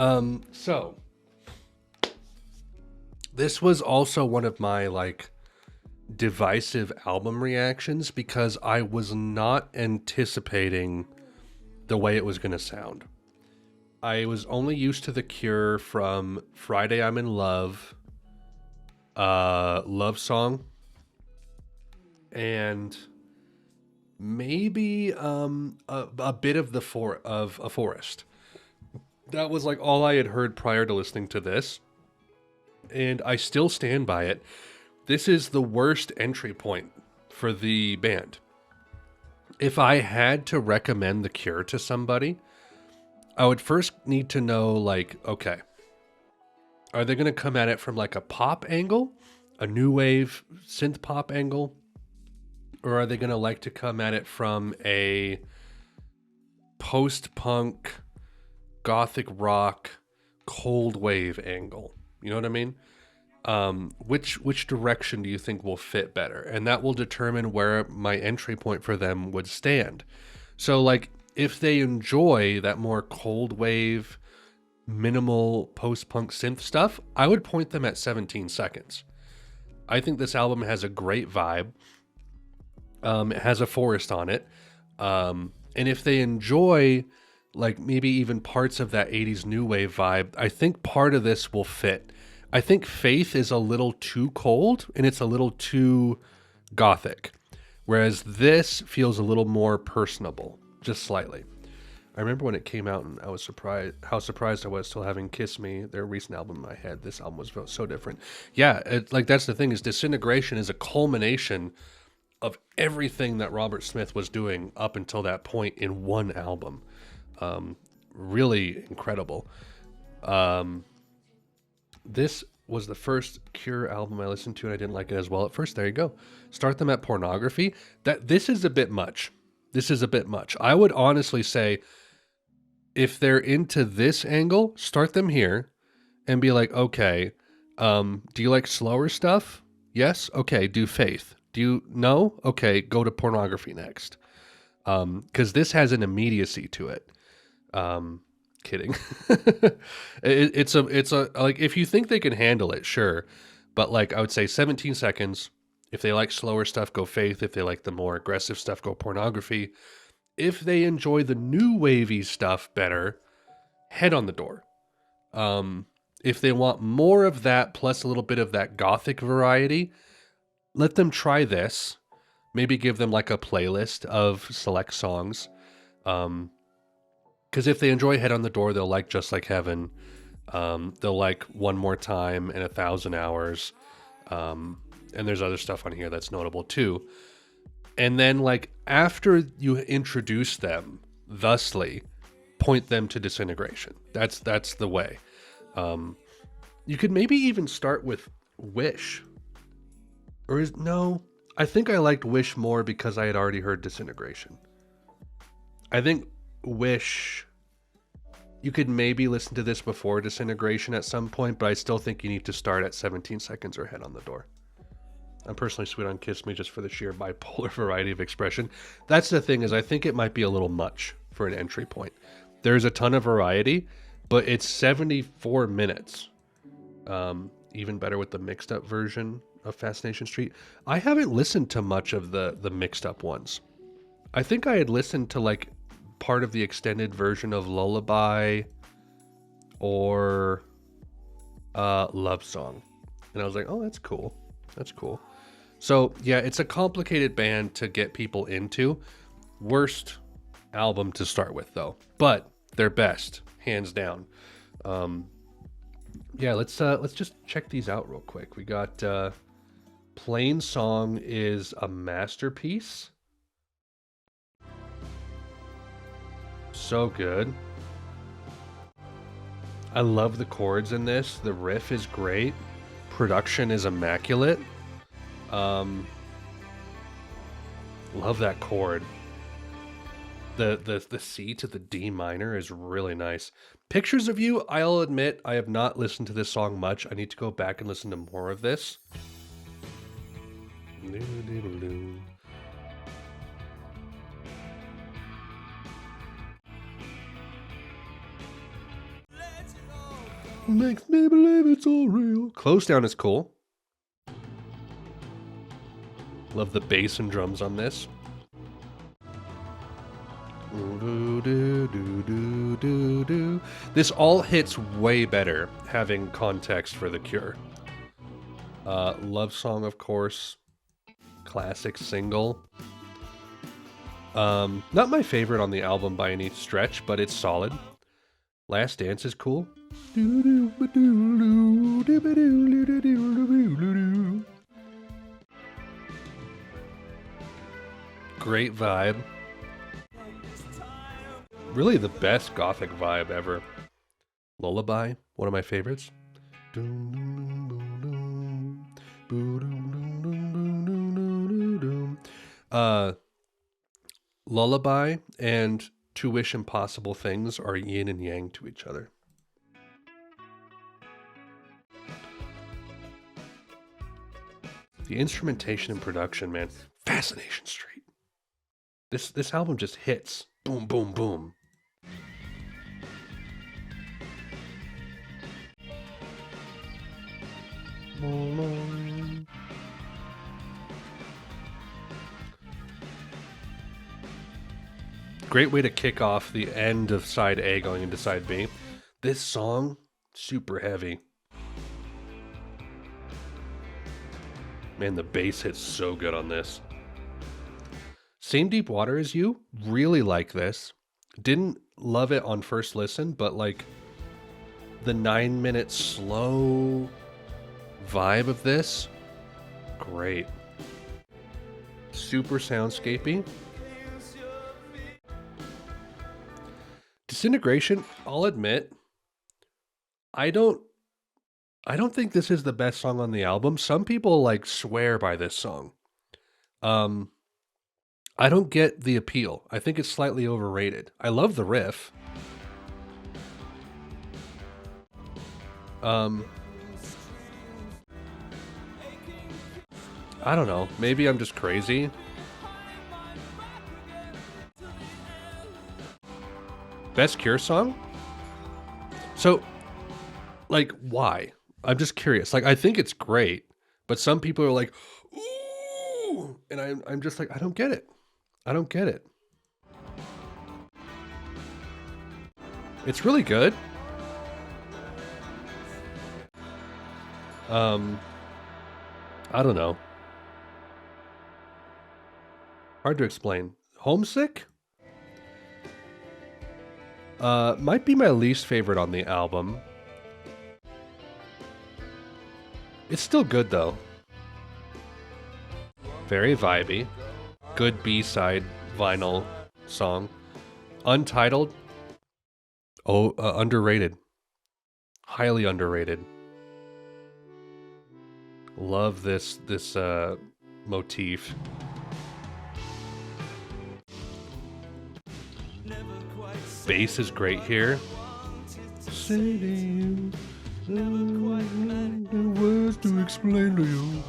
So this was also one of my like divisive album reactions because I was not anticipating the way it was going to sound. I was only used to The Cure from Friday I'm in Love, Love Song, and maybe a bit of of A Forest. That was like all I had heard prior to listening to this, and I still stand by it. This is the worst entry point for the band. If I had to recommend The Cure to somebody, I would first need to know, like, okay, are they going to come at it from like a pop angle, a new wave synth pop angle, or are they going to like to come at it from a post-punk, gothic rock, cold wave angle? You know what I mean? Which direction do you think will fit better? And that will determine where my entry point for them would stand. So, like, if they enjoy that more cold wave, minimal post-punk synth stuff, I would point them at 17 Seconds. I think this album has a great vibe. It has A Forest on it. And if they enjoy, like, maybe even parts of that 80s new wave vibe, I think part of this will fit. I think Faith is a little too cold and it's a little too gothic, whereas this feels a little more personable, just slightly. I remember when it came out and I was surprised how surprised I was still having Kiss Me, their recent album, in my head. This album was so different. Yeah, like that's the thing, is Disintegration is a culmination of everything that Robert Smith was doing up until that point in one album. Really incredible. This was the first Cure album I listened to and I didn't like it as well at first. There you go. Start them at Pornography. This is a bit much. This is a bit much. I would honestly say if they're into this angle, start them here and be like, okay, do you like slower stuff? Yes? Okay, do Faith. Do you no? Okay, go to Pornography next. Because this has an immediacy to it. Kidding. It's a like, if you think they can handle it, sure. But like, I would say 17 Seconds. If they like slower stuff, go Faith. If they like the more aggressive stuff, go Pornography. If they enjoy the new wavy stuff better, Head on the Door. If they want more of that plus a little bit of that gothic variety, let them try this. Maybe give them like a playlist of select songs. Because if they enjoy Head on the Door, they'll like Just Like Heaven. They'll like One More Time and 1,000 Hours. And there's other stuff on here that's notable too. And then, like, after you introduce them thusly, point them to Disintegration. That's the way. You could maybe even start with Wish. Or no, I think I liked Wish more because I had already heard Disintegration. I think Wish, you could maybe listen to this before Disintegration at some point, but I still think you need to start at 17 Seconds or Head on the Door. I'm personally sweet on Kiss Me just for the sheer bipolar variety of expression. That's the thing, is I think it might be a little much for an entry point. There's a ton of variety, but it's 74 minutes. Even better with the mixed up version of Fascination Street. I haven't listened to much of the mixed up ones. I think I had listened to like part of the extended version of Lullaby or Love Song. And I was like, oh, that's cool. That's cool. So yeah, it's a complicated band to get people into. Worst album to start with though, but their best, hands down. Yeah, let's just check these out real quick. We got Plain Song is a masterpiece. So good. I love the chords in this. The riff is great. Production is immaculate. Love that chord. The C to the D minor is really nice. Pictures of You, I'll admit, I have not listened to this song much. I need to go back and listen to more of this. Makes me believe it's all real. Close Down is cool. Love the bass and drums on this. This all hits way better having context for The Cure. Love Song, of course. Classic single. Not my favorite on the album by any stretch, but it's solid. Last Dance is cool. Great vibe. Really the best gothic vibe ever. Lullaby, one of my favorites. Lullaby and To Wish Impossible Things are yin and yang to each other. The instrumentation and production, man. Fascination Street. This album just hits. Boom, boom, boom. Great way to kick off the end of side A going into side B. This song, super heavy. Man, the bass hits so good on this. Same Deep Water as You, really like this. Didn't love it on first listen, but like the 9-minute slow vibe of this, great. Super soundscapey. Disintegration, I'll admit, I don't think this is the best song on the album. Some people like swear by this song. I don't get the appeal. I think it's slightly overrated. I love the riff. I don't know. Maybe I'm just crazy. Best Cure song? So, like, why? I'm just curious. Like, I think it's great, but some people are like, ooh! And I'm just like, I don't get it. I don't get it. It's really good. I don't know. Hard to explain. Homesick? Might be my least favorite on the album. It's still good though. Very vibey. Good B-side vinyl song. Untitled. Oh, underrated. Highly underrated. Love this motif. Bass is great here. Words to explain to you.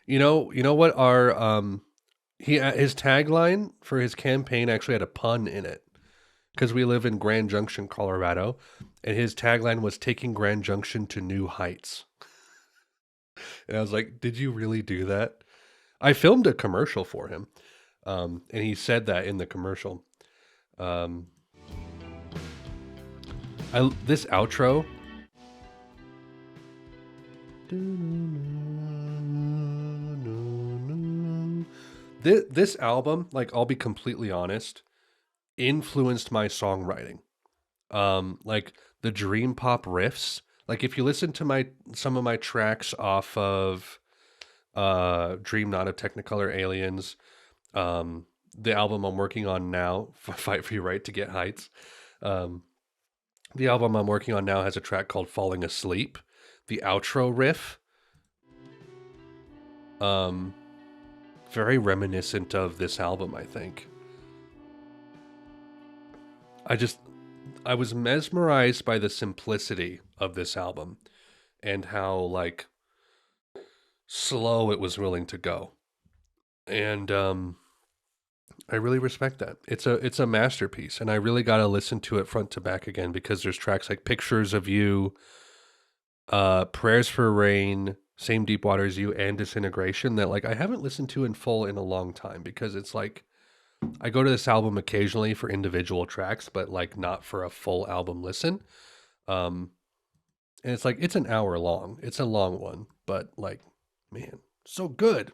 You know what our his tagline for his campaign actually had a pun in it, because we live in Grand Junction, Colorado, and his tagline was taking Grand Junction to new heights. And I was like, did you really do that? I filmed a commercial for him, and he said that in the commercial. This outro. This album, like, I'll be completely honest, influenced my songwriting. Like the dream pop riffs. Like if you listen to some of my tracks off of Dream Not of Technicolor Aliens, the album I'm working on now, Fight for Your Right to Get Heights. The album I'm working on now has a track called Falling Asleep. The outro riff, very reminiscent of this album, I think. I was mesmerized by the simplicity of this album and how, like, slow it was willing to go. And I really respect that. It's a masterpiece, and I really got to listen to it front to back again because there's tracks like "Pictures of You," "Prayers for Rain," "Same Deep Water as You," and "Disintegration" that like I haven't listened to in full in a long time because it's like I go to this album occasionally for individual tracks, but like not for a full album listen. Um, and it's like it's an hour long. It's a long one, but like, man, so good.